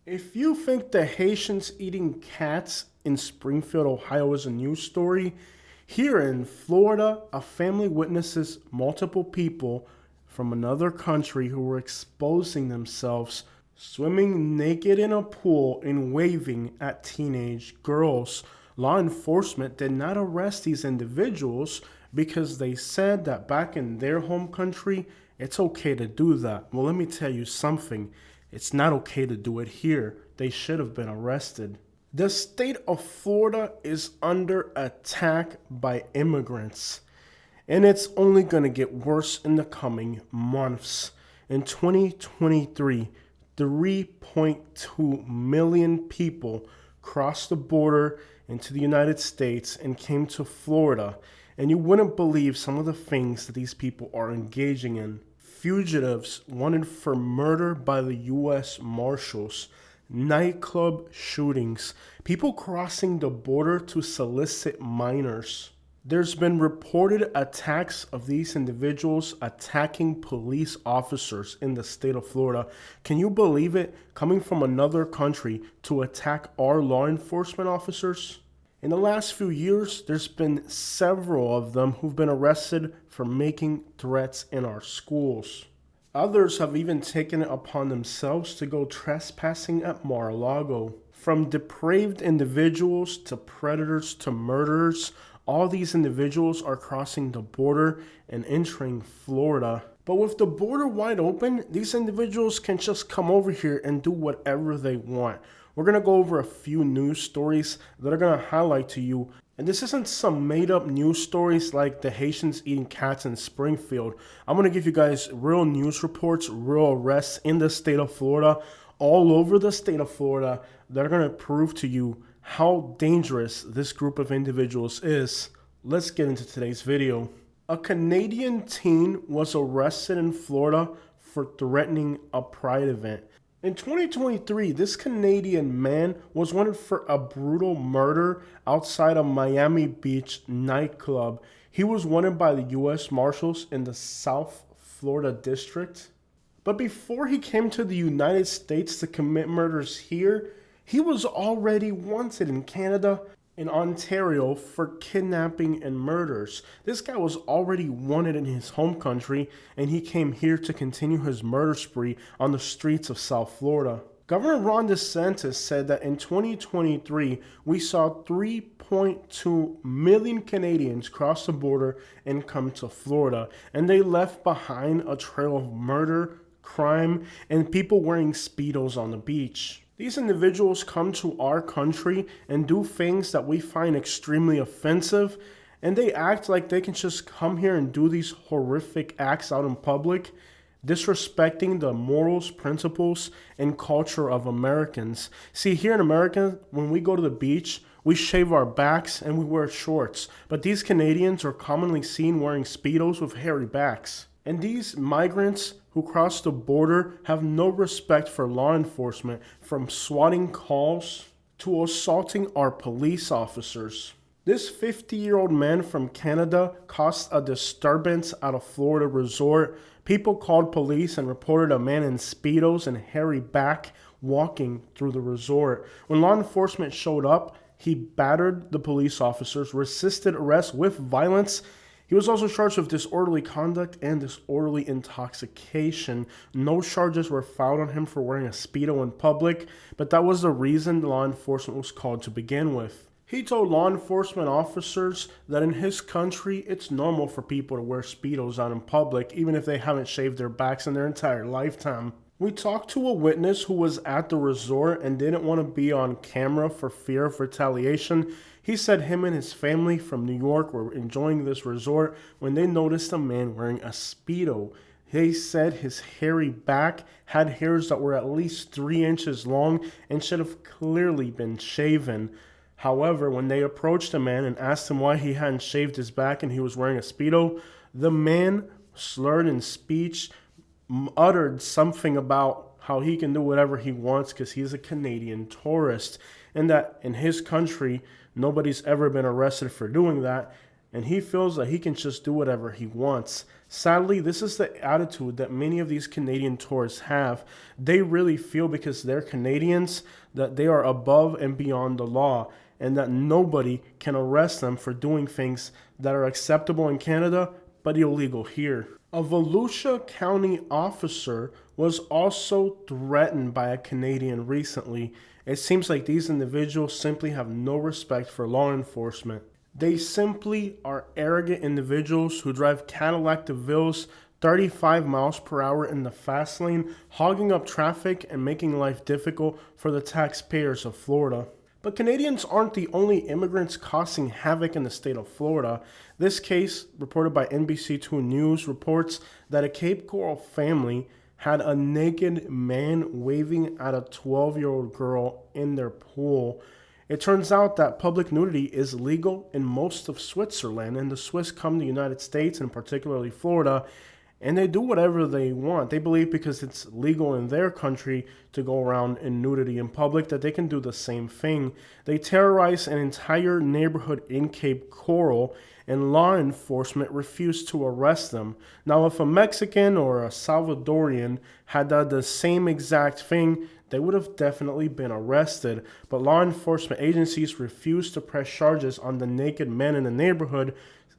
If you think the Haitians eating cats in Springfield, Ohio is a news story, here in Florida, a family witnesses multiple people from another country who were exposing themselves swimming naked in a pool and waving at teenage girls. Law enforcement did not arrest these individuals because they said that back in their home country, it's okay to do that. Well, let me tell you something. It's not okay to do it here. They should have been arrested. The state of Florida is under attack by immigrants, and it's only going to get worse in the coming months. In 2023, 3.2 million people crossed the border into the United States and came to Florida, and you wouldn't believe some of the things that these people are engaging in. Fugitives wanted for murder by the U.S. Marshals, nightclub shootings, people crossing the border to solicit minors. There's been reported attacks of these individuals attacking police officers in the state of Florida. Can you believe it? Coming from another country to attack our law enforcement officers? In the last few years, there's been several of them who've been arrested for making threats in our schools. Others have even taken it upon themselves to go trespassing at Mar-a-Lago. From depraved individuals to predators to murderers, all these individuals are crossing the border and entering Florida. But with the border wide open, these individuals can just come over here and do whatever they want. We're going to go over a few news stories that are going to highlight to you. And this isn't some made up news stories like the Haitians eating cats in Springfield. I'm going to give you guys real news reports, real arrests in the state of Florida, all over the state of Florida, that are going to prove to you how dangerous this group of individuals is. Let's get into today's video. A Canadian teen was arrested in Florida for threatening a pride event. In 2023, this Canadian man was wanted for a brutal murder outside a Miami Beach nightclub. He was wanted by the U.S. Marshals in the South Florida district. But before he came to the United States to commit murders here, he was already wanted in Canada and Ontario for kidnapping and murders. This guy was already wanted in his home country, and he came here to continue his murder spree on the streets of South Florida. Governor Ron DeSantis said that in 2023, we saw 3.2 million Canadians cross the border and come to Florida, and they left behind a trail of murder, crime, and people wearing Speedos on the beach. These individuals come to our country and do things that we find extremely offensive, and they act like they can just come here and do these horrific acts out in public, disrespecting the morals, principles, and culture of Americans. See, here in America, when we go to the beach, we shave our backs and we wear shorts, but these Canadians are commonly seen wearing Speedos with hairy backs. And these migrants who cross the border have no respect for law enforcement, from swatting calls to assaulting our police officers. This 50-year-old man from Canada caused a disturbance at a Florida resort. People called police and reported a man in Speedos and hairy back walking through the resort. When law enforcement showed up, he battered the police officers, resisted arrest with violence. He was also charged with disorderly conduct and disorderly intoxication. No charges were filed on him for wearing a Speedo in public, but that was the reason law enforcement was called to begin with. He told law enforcement officers that in his country, it's normal for people to wear Speedos out in public, even if they haven't shaved their backs in their entire lifetime. We talked to a witness who was at the resort and didn't want to be on camera for fear of retaliation. He said him and his family from New York were enjoying this resort when they noticed a man wearing a Speedo. They said his hairy back had hairs that were at least 3 inches long and should have clearly been shaven. However, when they approached the man and asked him why he hadn't shaved his back and he was wearing a Speedo, the man, slurred in speech, uttered something about how he can do whatever he wants because he's a Canadian tourist, and that in his country, nobody's ever been arrested for doing that. and he feels that he can just do whatever he wants. Sadly, this is the attitude that many of these Canadian tourists have. They really feel, because they're Canadians, that they are above and beyond the law, and that nobody can arrest them for doing things that are acceptable in Canada but illegal here. A Volusia County officer was also threatened by a Canadian recently. It seems like these individuals simply have no respect for law enforcement. They simply are arrogant individuals who drive Cadillac DeVilles 35 miles per hour in the fast lane, hogging up traffic and making life difficult for the taxpayers of Florida. But Canadians aren't the only immigrants causing havoc in the state of Florida. This case, reported by NBC2 News, reports that a Cape Coral family had a naked man waving at a 12-year-old girl in their pool. It turns out that public nudity is legal in most of Switzerland, and the Swiss come to the United States, and particularly Florida, and they do whatever they want. They believe because it's legal in their country to go around in nudity in public that they can do the same thing. They terrorize an entire neighborhood in Cape Coral, and law enforcement refused to arrest them. Now, if a Mexican or a Salvadorian had done the same exact thing, they would have definitely been arrested. But law enforcement agencies refused to press charges on the naked men in the neighborhood,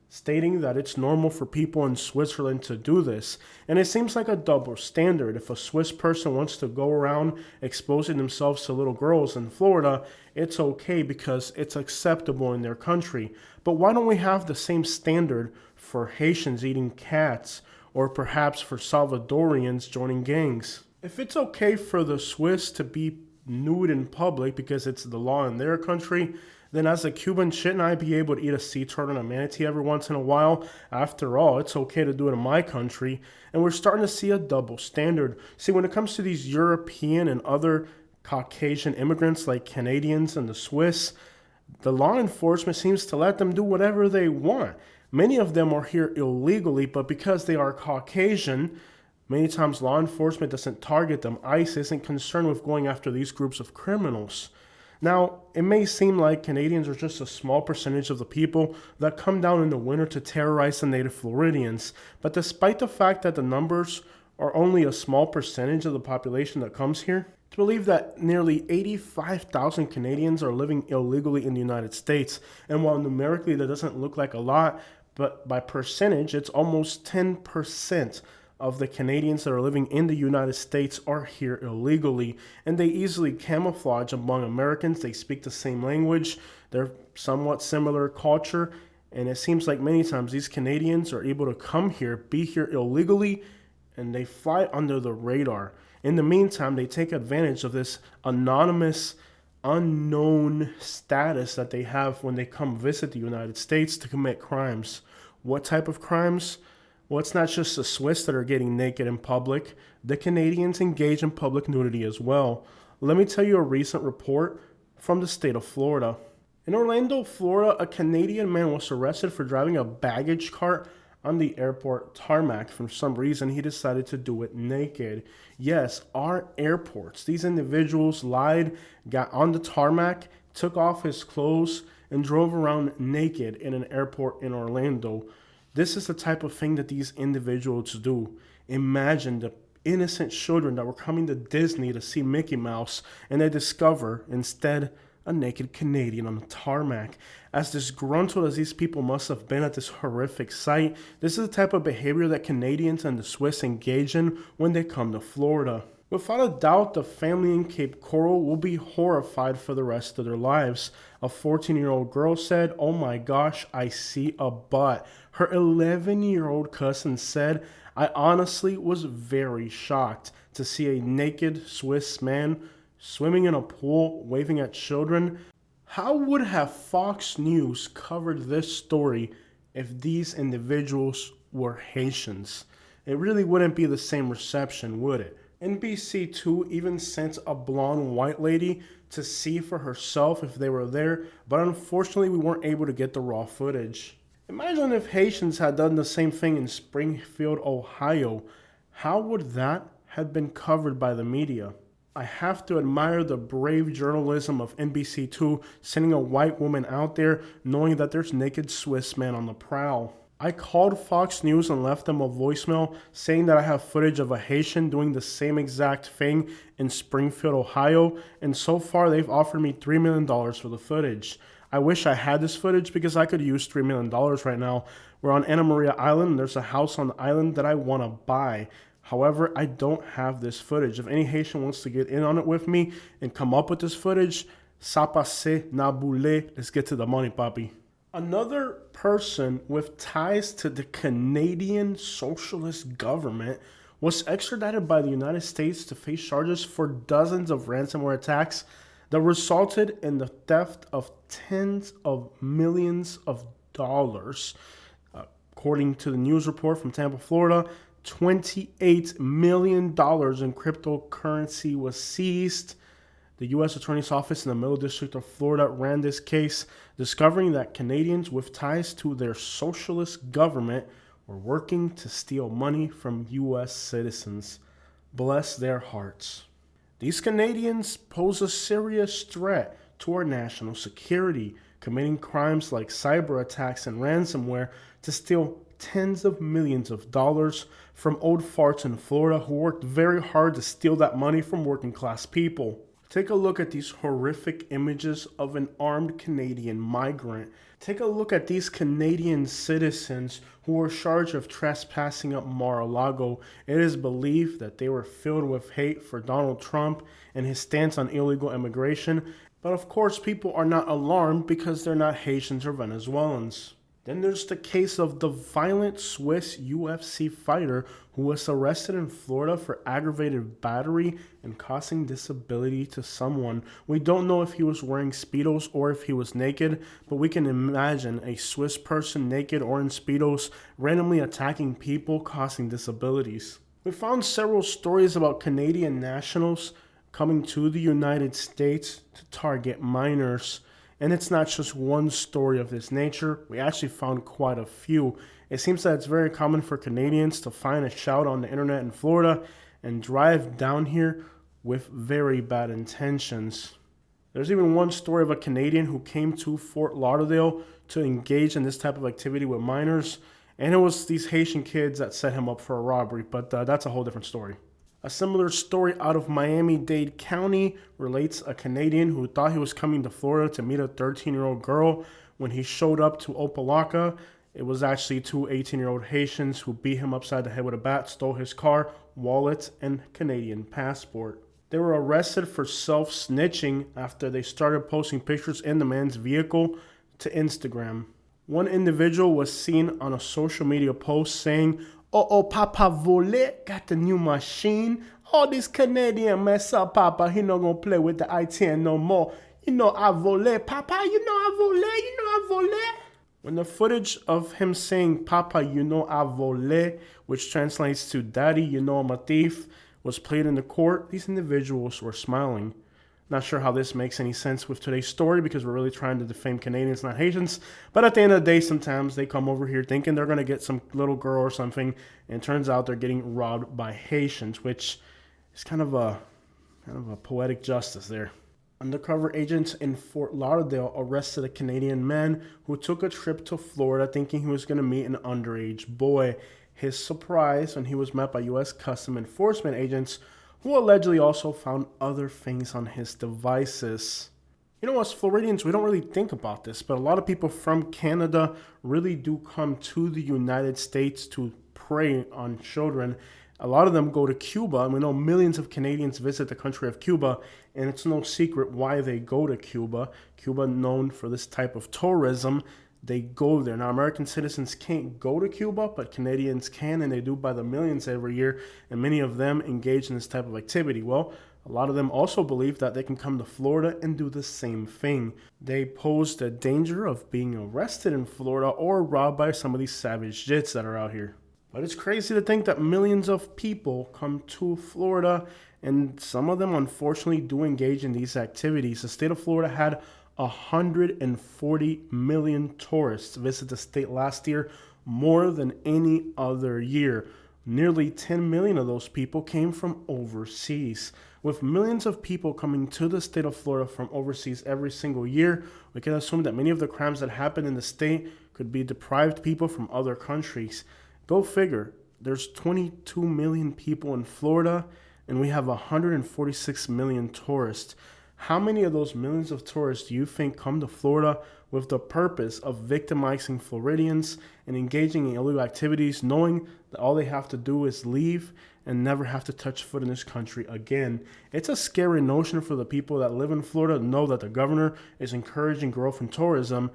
stating that it's normal for people in Switzerland to do this. And it seems like a double standard. If a Swiss person wants to go around exposing themselves to little girls in Florida, it's okay because it's acceptable in their country. But why don't we have the same standard for Haitians eating cats, or perhaps for Salvadorians joining gangs? If it's okay for the Swiss to be nude in public because it's the law in their country, then as a Cuban, shouldn't I be able to eat a sea turtle and a manatee every once in a while? After all, it's okay to do it in my country. And we're starting to see a double standard. See, when it comes to these European and other Caucasian immigrants like Canadians and the Swiss, the law enforcement seems to let them do whatever they want. Many of them are here illegally, but because they are Caucasian, many times law enforcement doesn't target them. ICE isn't concerned with going after these groups of criminals. Now, it may seem like Canadians are just a small percentage of the people that come down in the winter to terrorize the native Floridians, but despite the fact that the numbers are only a small percentage of the population that comes here, to believe that nearly 85,000 Canadians are living illegally in the United States, and while numerically that doesn't look like a lot, but by percentage, it's almost 10% of the Canadians that are living in the United States are here illegally, and they easily camouflage among Americans. They speak the same language, they're somewhat similar culture, and it seems like many times these Canadians are able to come here, be here illegally, and they fly under the radar. In the meantime, they take advantage of this anonymous, unknown status that they have when they come visit the United States to commit crimes. What type of crimes? Well, it's not just the Swiss that are getting naked in public. The Canadians engage in public nudity as well. Let me tell you a recent report from the state of Florida. In Orlando, Florida, a Canadian man was arrested for driving a baggage cart on the airport tarmac. For some reason, he decided to do it naked. Yes, our airports. These individuals lied, got on the tarmac, took off his clothes, and drove around naked in an airport in Orlando. This is the type of thing that these individuals do. Imagine the innocent children that were coming to Disney to see Mickey Mouse, and they discover instead a naked Canadian on the tarmac. As disgruntled as these people must have been at this horrific sight, this is the type of behavior that Canadians and the Swiss engage in when they come to Florida. Without a doubt, the family in Cape Coral will be horrified for the rest of their lives. A 14-year-old girl said, "Oh my gosh, I see a butt." Her 11-year-old cousin said, "I honestly was very shocked to see a naked Swiss man swimming in a pool, waving at children." How would have Fox News covered this story if these individuals were Haitians? It really wouldn't be the same reception, would it? NBC2 even sent a blonde white lady to see for herself if they were there, but unfortunately we weren't able to get the raw footage. Imagine if Haitians had done the same thing in Springfield, Ohio. How would that have been covered by the media? I have to admire the brave journalism of NBC2 sending a white woman out there knowing that there's naked Swiss men on the prowl. I called Fox News and left them a voicemail saying that I have footage of a Haitian doing the same exact thing in Springfield, Ohio, and so far they've offered me $3 million for the footage. I wish I had this footage because I could use $3 million right now. We're on Anna Maria Island and there's a house on the island that I want to buy. However, I don't have this footage. If any Haitian wants to get in on it with me and come up with this footage, ça passe, na boule, let's get to the money, papi. Another person with ties to the Canadian socialist government was extradited by the United States to face charges for dozens of ransomware attacks that resulted in the theft of tens of millions of dollars. According to the news report from Tampa, Florida, $28 million in cryptocurrency was seized. The U.S. Attorney's Office in the Middle District of Florida ran this case, discovering that Canadians with ties to their socialist government were working to steal money from U.S. citizens. Bless their hearts. These Canadians pose a serious threat to our national security, committing crimes like cyber attacks and ransomware to steal tens of millions of dollars from old farts in Florida who worked very hard to steal that money from working class people. Take a look at these horrific images of an armed Canadian migrant. Take a look at these Canadian citizens who were charged of trespassing up Mar-a-Lago. It is believed that they were filled with hate for Donald Trump and his stance on illegal immigration. But of course, people are not alarmed because they're not Haitians or Venezuelans. Then there's the case of the violent Swiss UFC fighter who was arrested in Florida for aggravated battery and causing disability to someone. We don't know if he was wearing Speedos or if he was naked, but we can imagine a Swiss person naked or in Speedos randomly attacking people causing disabilities. We found several stories about Canadian nationals coming to the United States to target minors. And it's not just one story of this nature. We actually found quite a few. It seems that it's very common for Canadians to find a shout on the internet in Florida and drive down here with very bad intentions. There's even one story of a Canadian who came to Fort Lauderdale to engage in this type of activity with minors. And it was these Haitian kids that set him up for a robbery. But that's a whole different story. A similar story out of Miami-Dade County relates a Canadian who thought he was coming to Florida to meet a 13-year-old girl. When he showed up to Opelika, it was actually two 18-year-old Haitians who beat him upside the head with a bat, stole his car, wallet, and Canadian passport. They were arrested for self-snitching after they started posting pictures in the man's vehicle to Instagram. One individual was seen on a social media post saying, "Oh, Papa Volet got the new machine. All this Canadian mess up, Papa. He not gonna play with the ITN no more. You know I Volet, Papa. You know I Volet. You know I Volet." When the footage of him saying, "Papa, you know I Volet," which translates to "Daddy, you know I'm a thief," was played in the court, these individuals were smiling. Not sure how this makes any sense with today's story because we're really trying to defame Canadians, not Haitians. But at the end of the day, sometimes they come over here thinking they're going to get some little girl or something, and it turns out they're getting robbed by Haitians, which is kind of a poetic justice there. Undercover agents in Fort Lauderdale arrested a Canadian man who took a trip to Florida thinking he was going to meet an underage boy. His surprise when he was met by U.S. Customs Enforcement agents who allegedly also found other things on his devices. You know, as Floridians, we don't really think about this, but a lot of people from Canada really do come to the United States to prey on children. A lot of them go to Cuba, and we know millions of Canadians visit the country of Cuba, and it's no secret why they go to Cuba. Cuba known for this type of tourism. They go there. Now, American citizens can't go to Cuba, but Canadians can, and they do by the millions every year, and many of them engage in this type of activity. Well, a lot of them also believe that they can come to Florida and do the same thing. They pose the danger of being arrested in Florida or robbed by some of these savage jits that are out here. But it's crazy to think that millions of people come to Florida, and some of them unfortunately do engage in these activities. The state of Florida had 140 million tourists visit the state last year, more than any other year. Nearly 10 million of those people came from overseas. With millions of people coming to the state of Florida from overseas every single year, we can assume that many of the crimes that happen in the state could be deprived people from other countries. Go figure. There's 22 million people in Florida, and we have 146 million tourists. How many of those millions of tourists do you think come to Florida with the purpose of victimizing Floridians and engaging in illegal activities, knowing that all they have to do is leave and never have to touch foot in this country again? It's a scary notion for the people that live in Florida to know that the governor is encouraging growth in tourism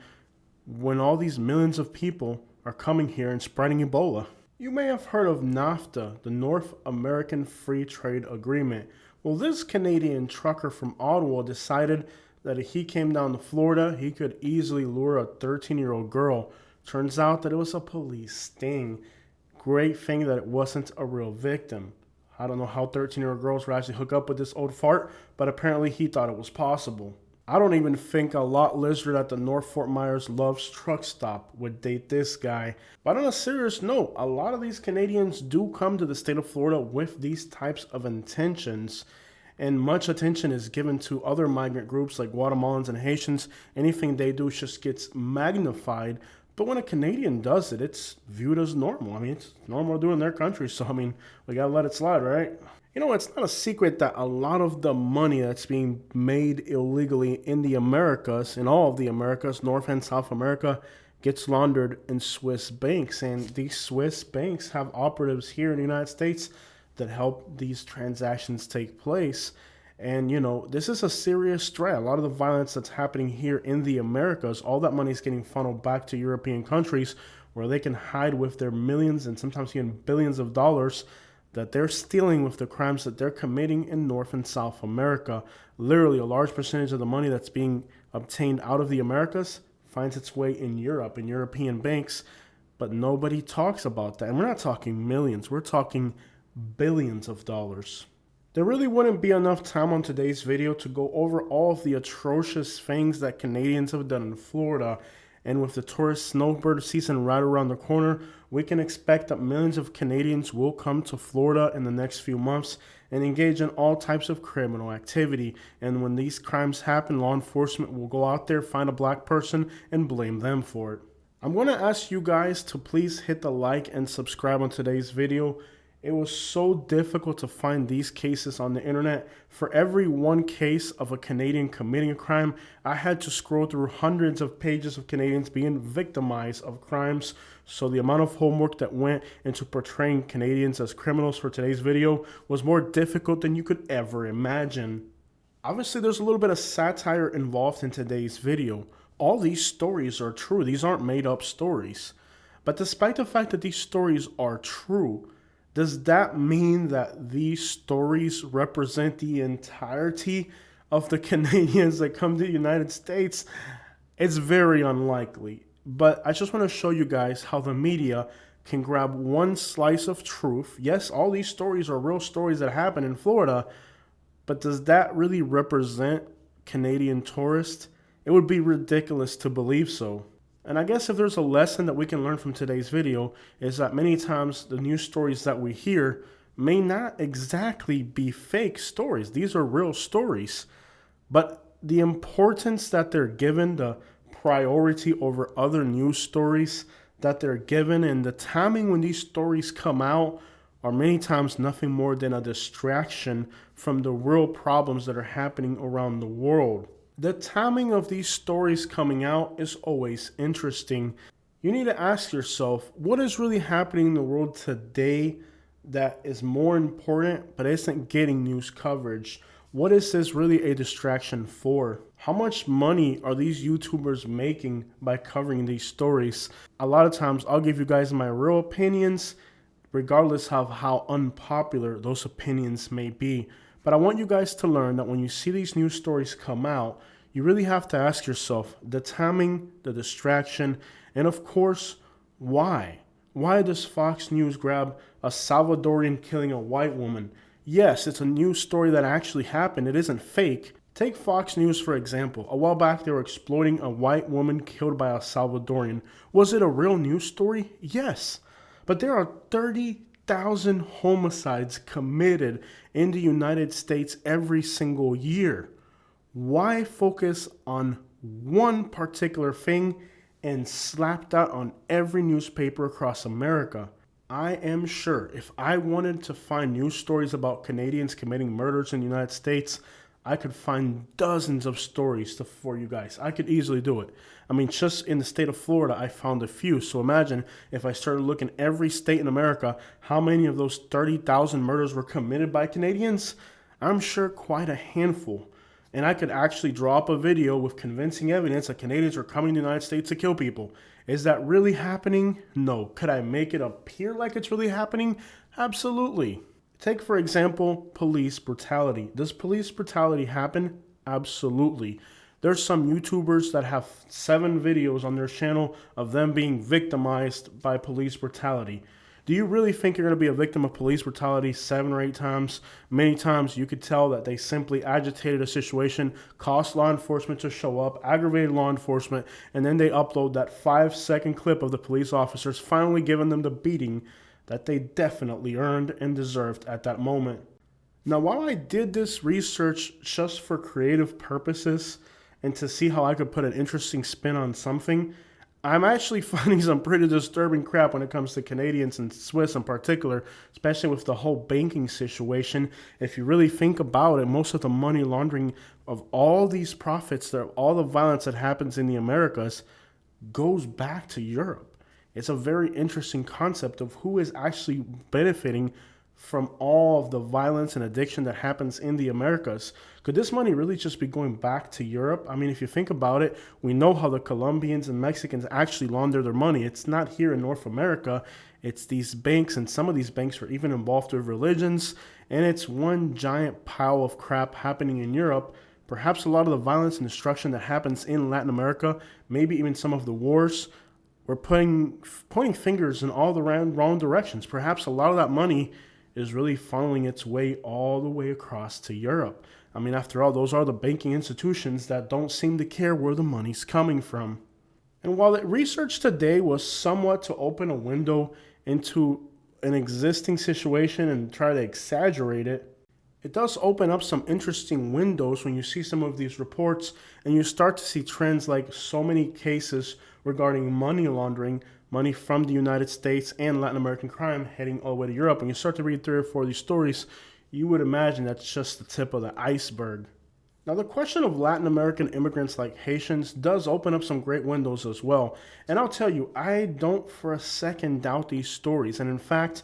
when all these millions of people are coming here and spreading Ebola. You may have heard of NAFTA, the North American Free Trade Agreement. Well, this Canadian trucker from Ottawa decided that if he came down to Florida, he could easily lure a 13-year-old girl. Turns out that it was a police sting. Great thing that it wasn't a real victim. I don't know how 13-year-old girls would actually hook up with this old fart, but apparently he thought it was possible. I don't even think a lot lizard at the North Fort Myers Love's truck stop would date this guy. But on a serious note, a lot of these Canadians do come to the state of Florida with these types of intentions. And much attention is given to other migrant groups like Guatemalans and Haitians. Anything they do just gets magnified. But when a Canadian does it, it's viewed as normal. I mean, it's normal to do in their country. So, I mean, we gotta let it slide, right? You know, it's not a secret that a lot of the money that's being made illegally in the Americas, in all of the Americas, North and South America, gets laundered in Swiss banks. And these Swiss banks have operatives here in the United States that help these transactions take place. And, you know, this is a serious threat. A lot of the violence that's happening here in the Americas, all that money is getting funneled back to European countries where they can hide with their millions and sometimes even billions of dollars that they're stealing with the crimes that they're committing in North and South America. Literally, a large percentage of the money that's being obtained out of the Americas finds its way in Europe, in European banks, but nobody talks about that. And we're not talking millions, we're talking billions of dollars. There really wouldn't be enough time on today's video to go over all of the atrocious things that Canadians have done in Florida. And with the tourist snowbird season right around the corner, we can expect that millions of Canadians will come to Florida in the next few months and engage in all types of criminal activity. And when these crimes happen, law enforcement will go out there, find a black person, and blame them for it. I'm going to ask you guys to please hit the like and subscribe on today's video. It was so difficult to find these cases on the internet. For every one case of a Canadian committing a crime, I had to scroll through hundreds of pages of Canadians being victimized of crimes. So the amount of homework that went into portraying Canadians as criminals for today's video was more difficult than you could ever imagine. Obviously, there's a little bit of satire involved in today's video. All these stories are true. These aren't made up stories. But despite the fact that these stories are true, does that mean that these stories represent the entirety of the Canadians that come to the United States? It's very unlikely. But I just want to show you guys how the media can grab one slice of truth. Yes, all these stories are real stories that happen in Florida, but does that really represent Canadian tourists? It would be ridiculous to believe so. And I guess if there's a lesson that we can learn from today's video is that many times the news stories that we hear may not exactly be fake stories. These are real stories. But the importance that they're given, the priority over other news stories that they're given, and the timing when these stories come out are many times nothing more than a distraction from the real problems that are happening around the world. The timing of these stories coming out is always interesting. You need to ask yourself, what is really happening in the world today that is more important but isn't getting news coverage? What is this really a distraction for? How much money are these YouTubers making by covering these stories? A lot of times I'll give you guys my real opinions, regardless of how unpopular those opinions may be. But I want you guys to learn that when you see these news stories come out, you really have to ask yourself the timing, the distraction, and of course, why? Why does Fox News grab a Salvadorian killing a white woman? Yes, it's a news story that actually happened. It isn't fake. Take Fox News, for example. A while back, they were exploiting a white woman killed by a Salvadorian. Was it a real news story? Yes. But there are 30 30,000 homicides committed in the United States every single year. Why focus on one particular thing and slap that on every newspaper across America? I am sure if I wanted to find news stories about Canadians committing murders in the United States, I could find dozens of stories for you guys. I could easily do it. I mean, just in the state of Florida, I found a few. So imagine if I started looking every state in America, how many of those 30,000 murders were committed by Canadians? I'm sure quite a handful. And I could actually draw up a video with convincing evidence that Canadians are coming to the United States to kill people. Is that really happening? No. Could I make it appear like it's really happening? Absolutely. Take, for example, police brutality. Does police brutality happen? Absolutely. There's some YouTubers that have 7 videos on their channel of them being victimized by police brutality. Do you really think you're going to be a victim of police brutality 7 or 8 times? Many times you could tell that they simply agitated a situation, caused law enforcement to show up, aggravated law enforcement, and then they upload that 5-second clip of the police officers finally giving them the beating that they definitely earned and deserved at that moment. Now, while I did this research just for creative purposes and to see how I could put an interesting spin on something, I'm actually finding some pretty disturbing crap when it comes to Canadians and Swiss in particular, especially with the whole banking situation. If you really think about it, most of the money laundering of all these profits, all the violence that happens in the Americas goes back to Europe. It's a very interesting concept of who is actually benefiting from all of the violence and addiction that happens in the Americas. Could this money really just be going back to Europe? I mean, if you think about it, we know how the Colombians and Mexicans actually launder their money. It's not here in North America. It's these banks, and some of these banks are even involved with religions, and it's one giant pile of crap happening in Europe. Perhaps a lot of the violence and destruction that happens in Latin America, maybe even some of the wars, we're pointing fingers in all the wrong directions. Perhaps a lot of that money is really funneling its way all the way across to Europe. I mean, after all, those are the banking institutions that don't seem to care where the money's coming from. And while the research today was somewhat to open a window into an existing situation and try to exaggerate it, it does open up some interesting windows when you see some of these reports and you start to see trends like so many cases regarding money laundering, money from the United States and Latin American crime heading all the way to Europe. When you start to read 3 or 4 of these stories, you would imagine that's just the tip of the iceberg. Now, the question of Latin American immigrants like Haitians does open up some great windows as well. And I'll tell you, I don't for a second doubt these stories. And in fact,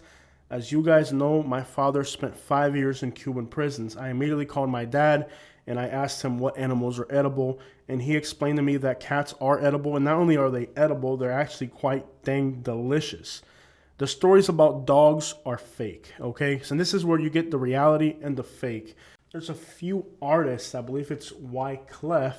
as you guys know, my father spent 5 years in Cuban prisons. I immediately called my dad and I asked him what animals are edible. And he explained to me that cats are edible. And not only are they edible, they're actually quite dang delicious. The stories about dogs are fake, okay? So this is where you get the reality and the fake. There's a few artists, I believe it's Wyclef,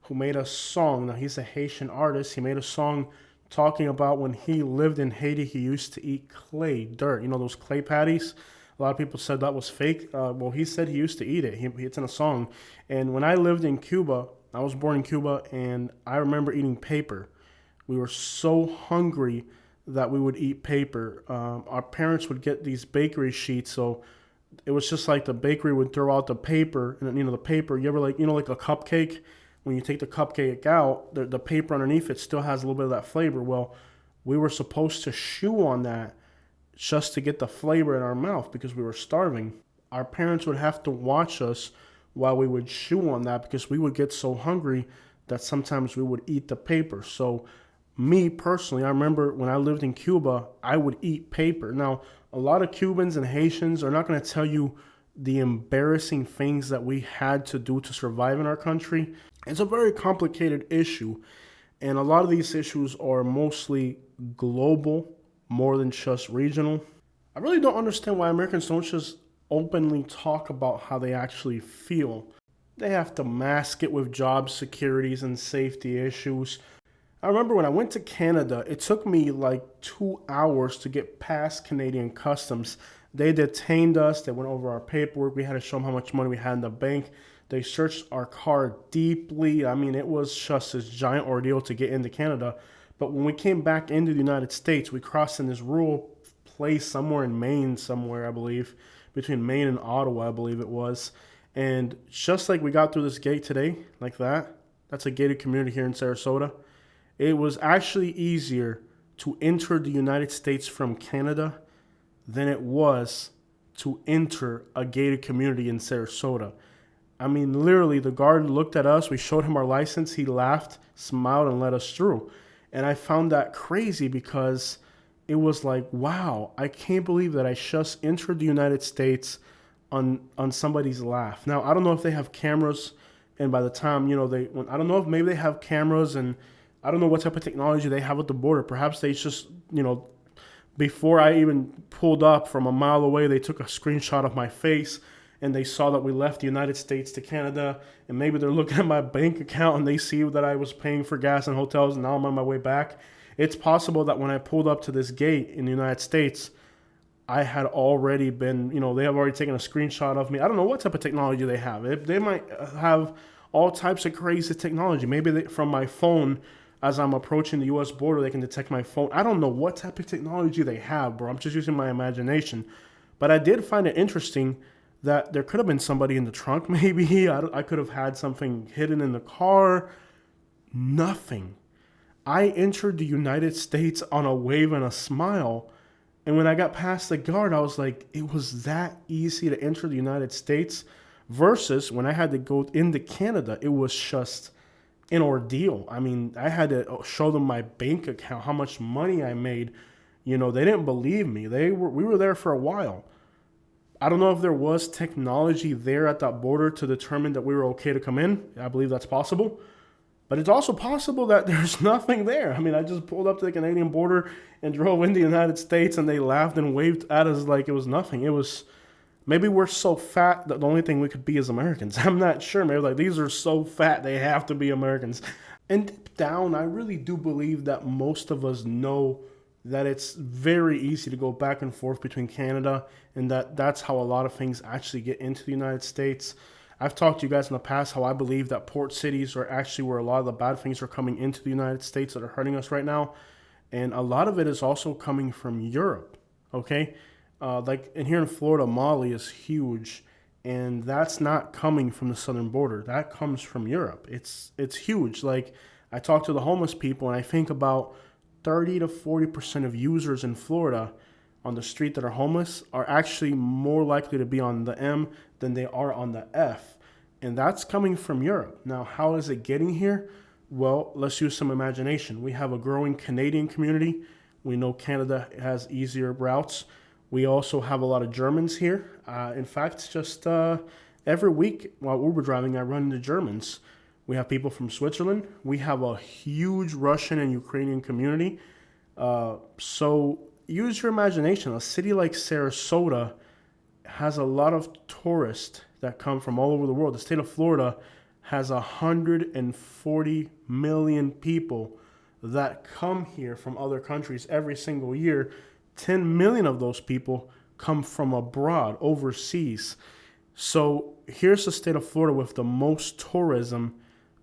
who made a song. Now, he's a Haitian artist. He made a song talking about when he lived in Haiti, he used to eat clay, dirt. You know, those clay patties? A lot of people said that was fake. Well, he said he used to eat it. It's in a song. And when I lived in Cuba, I was born in Cuba, and I remember eating paper. We were so hungry that we would eat paper. Our parents would get these bakery sheets, so it was just like the bakery would throw out the paper, and the paper, you ever like a cupcake? When you take the cupcake out, the paper underneath it still has a little bit of that flavor. Well, we were supposed to chew on that just to get the flavor in our mouth because we were starving. Our parents would have to watch us while we would chew on that because we would get so hungry that sometimes we would eat the paper. So me personally, I remember when I lived in Cuba, I would eat paper. Now, a lot of Cubans and Haitians are not going to tell you the embarrassing things that we had to do to survive in our country. It's a very complicated issue, and a lot of these issues are mostly global more than just regional. I really don't understand why Americans don't just openly talk about how they actually feel. They have to mask it with job securities and safety issues. I remember when I went to Canada, it took me like 2 hours to get past Canadian customs. They detained us. They went over our paperwork. We had to show them how much money we had in the bank. They searched our car deeply. I mean, it was just this giant ordeal to get into Canada. But when we came back into the United States, we crossed in this rural place somewhere in Maine, somewhere, I believe, between Maine and Ottawa, I believe it was. And just like we got through this gate today, like that, that's a gated community here in Sarasota. It was actually easier to enter the United States from Canada than it was to enter a gated community in Sarasota. I mean, literally, the guard looked at us. We showed him our license. He laughed, smiled, and let us through. And I found that crazy because it was like, wow, I can't believe that I just entered the United States on somebody's laugh. Now, I don't know if they have cameras, and by the time, I don't know if maybe they have cameras, and I don't know what type of technology they have at the border. Perhaps they just, before I even pulled up from a mile away, they took a screenshot of my face and they saw that we left the United States to Canada, and maybe they're looking at my bank account and they see that I was paying for gas and hotels and now I'm on my way back. It's possible that when I pulled up to this gate in the United States, I had already been, they have already taken a screenshot of me. I don't know what type of technology they have. They might have all types of crazy technology. Maybe from my phone, as I'm approaching the U.S. border, they can detect my phone. I don't know what type of technology they have, bro. I'm just using my imagination. But I did find it interesting that there could have been somebody in the trunk, maybe. I could have had something hidden in the car. Nothing. I entered the United States on a wave and a smile. And when I got past the guard, I was like, it was that easy to enter the United States versus when I had to go into Canada, it was just an ordeal. I mean, I had to show them my bank account, how much money I made. They didn't believe me. We were there for a while. I don't know if there was technology there at that border to determine that we were okay to come in. I believe that's possible. But it's also possible that there's nothing there. I mean, I just pulled up to the Canadian border and drove into the United States, and they laughed and waved at us like it was nothing. Maybe we're so fat that the only thing we could be is Americans. I'm not sure. Maybe like these are so fat they have to be Americans. And deep down, I really do believe that most of us know that it's very easy to go back and forth between Canada, and that's how a lot of things actually get into the United States. I've talked to you guys in the past how I believe that port cities are actually where a lot of the bad things are coming into the United States that are hurting us right now. And a lot of it is also coming from Europe, okay? And here in Florida, Mali is huge, and that's not coming from the southern border. That comes from Europe. It's huge. Like, I talk to the homeless people, and I think about 30 to 40% of users in Florida on the street that are homeless are actually more likely to be on the M than they are on the F. And that's coming from Europe. Now, how is it getting here? Well, let's use some imagination. We have a growing Canadian community. We know Canada has easier routes. We also have a lot of Germans here. In fact, just every week while Uber driving, I run into Germans. We have people from Switzerland. We have a huge Russian and Ukrainian community. So use your imagination. A city like Sarasota has a lot of tourists that come from all over the world. The state of Florida has 140 million people that come here from other countries every single year. 10 million of those people come from abroad, overseas. So here's the state of Florida with the most tourism.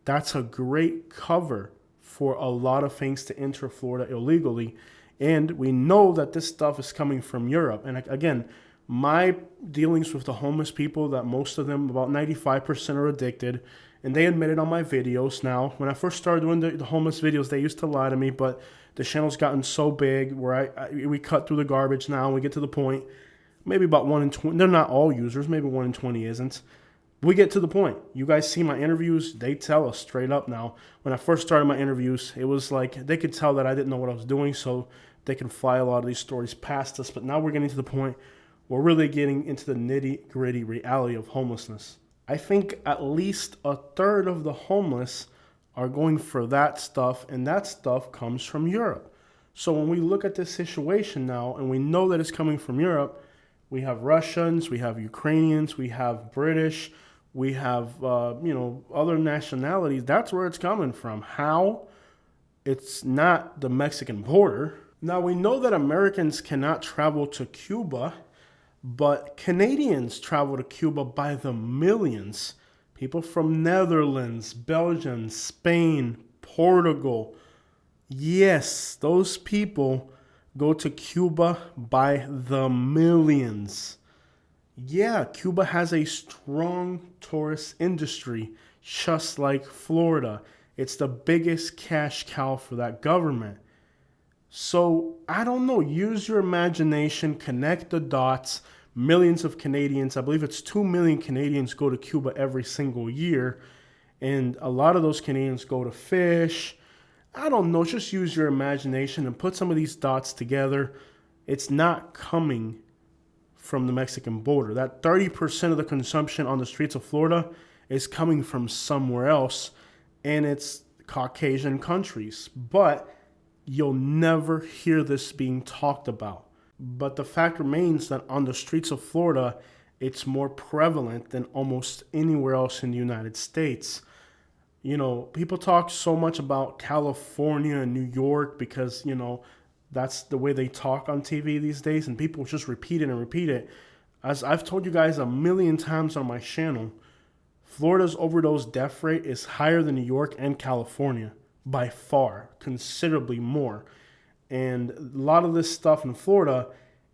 That's a great cover for a lot of things to enter Florida illegally. And we know that this stuff is coming from Europe. And again, my dealings with the homeless people, that most of them, about 95% are addicted. And they admitted on my videos now. When I first started doing the homeless videos, they used to lie to me, but the channel's gotten so big where we cut through the garbage now and we get to the point. Maybe about 1 in 20. They're not all users. Maybe 1 in 20 isn't. We get to the point. You guys see my interviews. They tell us straight up now. When I first started my interviews, it was like they could tell that I didn't know what I was doing, so they can fly a lot of these stories past us. But now we're getting to the point where we're really getting into the nitty-gritty reality of homelessness. I think at least a third of the homeless are going for that stuff, and that stuff comes from Europe. So when we look at this situation now, and we know that it's coming from Europe, we have Russians, we have Ukrainians, we have British, we have other nationalities. That's where it's coming from. How? It's not the Mexican border. Now we know that Americans cannot travel to Cuba, but Canadians travel to Cuba by the millions. People from Netherlands, Belgium, Spain, Portugal. Yes, those people go to Cuba by the millions. Yeah, Cuba has a strong tourist industry, just like Florida. It's the biggest cash cow for that government. So, I don't know, use your imagination, connect the dots. Millions of Canadians, I believe it's 2 million Canadians go to Cuba every single year. And a lot of those Canadians go to fish. I don't know, just use your imagination and put some of these dots together. It's not coming from the Mexican border. That 30% of the consumption on the streets of Florida is coming from somewhere else, and it's Caucasian countries. But you'll never hear this being talked about. But the fact remains that on the streets of Florida, it's more prevalent than almost anywhere else in the United States. You know, people talk so much about California and New York because, that's the way they talk on TV these days, and people just repeat it and repeat it. As I've told you guys a million times on my channel, Florida's overdose death rate is higher than New York and California by far, considerably more. And a lot of this stuff in Florida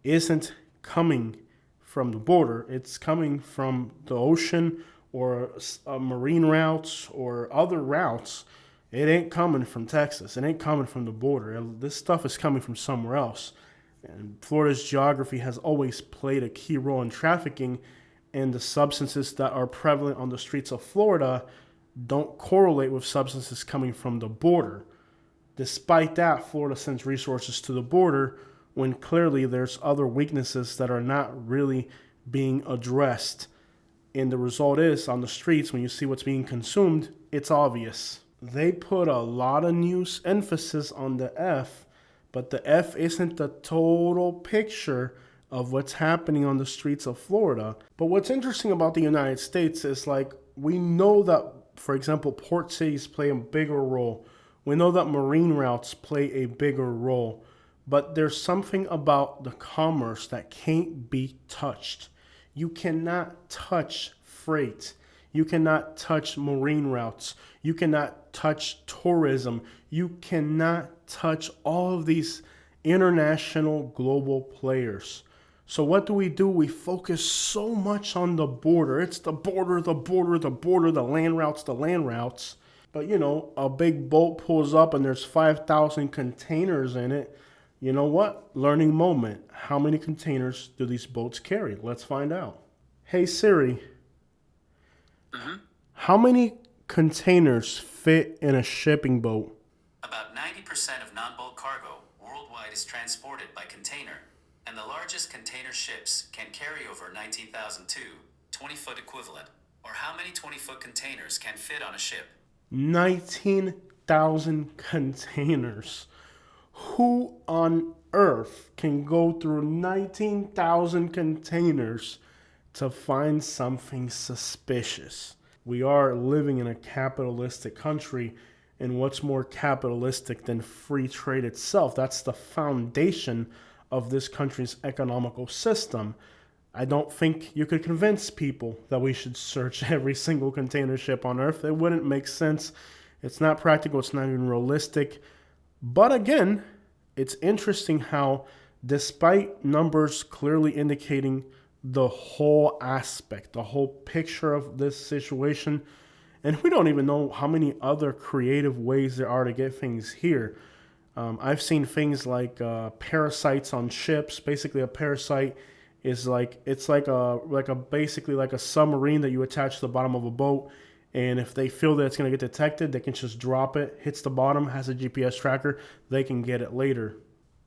isn't coming from the border. It's coming from the ocean or marine routes or other routes. It ain't coming from Texas. It ain't coming from the border. This stuff is coming from somewhere else. And Florida's geography has always played a key role in trafficking, and the substances that are prevalent on the streets of Florida don't correlate with substances coming from the border. Despite that, Florida sends resources to the border when clearly there's other weaknesses that are not really being addressed. And the result is, on the streets, when you see what's being consumed, it's obvious. They put a lot of news emphasis on the F, but the F isn't the total picture of what's happening on the streets of Florida. But what's interesting about the United States is, we know that, for example, port cities play a bigger role. We know that marine routes play a bigger role. But there's something about the commerce that can't be touched. You cannot touch freight. You cannot touch marine routes. You cannot touch tourism. You cannot touch all of these international global players. So what do? We focus so much on the border. It's the border, the border, the border, the land routes, the land routes. But, a big boat pulls up and there's 5,000 containers in it. You know what? Learning moment. How many containers do these boats carry? Let's find out. Hey Siri. How many containers fit in a shipping boat? About 90% of non-bulk cargo worldwide is transported by container, and the largest container ships can carry over 19,002 20-foot equivalent. Or how many 20-foot containers can fit on a ship? 19,000 containers. Who on earth can go through 19,000 containers to find something suspicious? We are living in a capitalistic country, and what's more capitalistic than free trade itself? That's the foundation of this country's economical system. I don't think you could convince people that we should search every single container ship on Earth. It wouldn't make sense. It's not practical. It's not even realistic. But again, it's interesting how, despite numbers clearly indicating the whole aspect, the whole picture of this situation, and we don't even know how many other creative ways there are to get things here. I've seen things like parasites on ships. Basically, a parasite is basically like a submarine that you attach to the bottom of a boat. And if they feel that it's going to get detected, they can just drop it, hits the bottom, has a GPS tracker, they can get it later.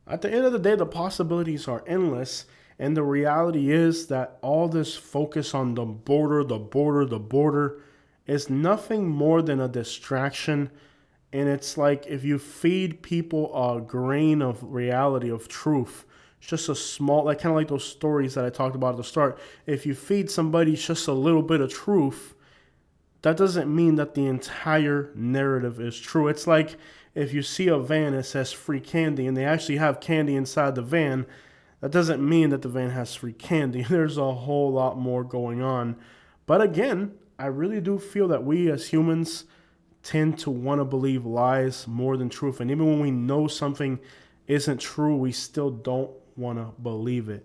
At the end of the day, the possibilities are endless. And the reality is that all this focus on the border is nothing more than a distraction. And it's like if you feed people a grain of reality, of truth, just a small, kind of like those stories that I talked about at the start. If you feed somebody just a little bit of truth, that doesn't mean that the entire narrative is true. It's like if you see a van that says free candy and they actually have candy inside the van, that doesn't mean that the van has free candy. There's a whole lot more going on. But again, I really do feel that we as humans tend to want to believe lies more than truth. And even when we know something isn't true, we still don't want to believe it.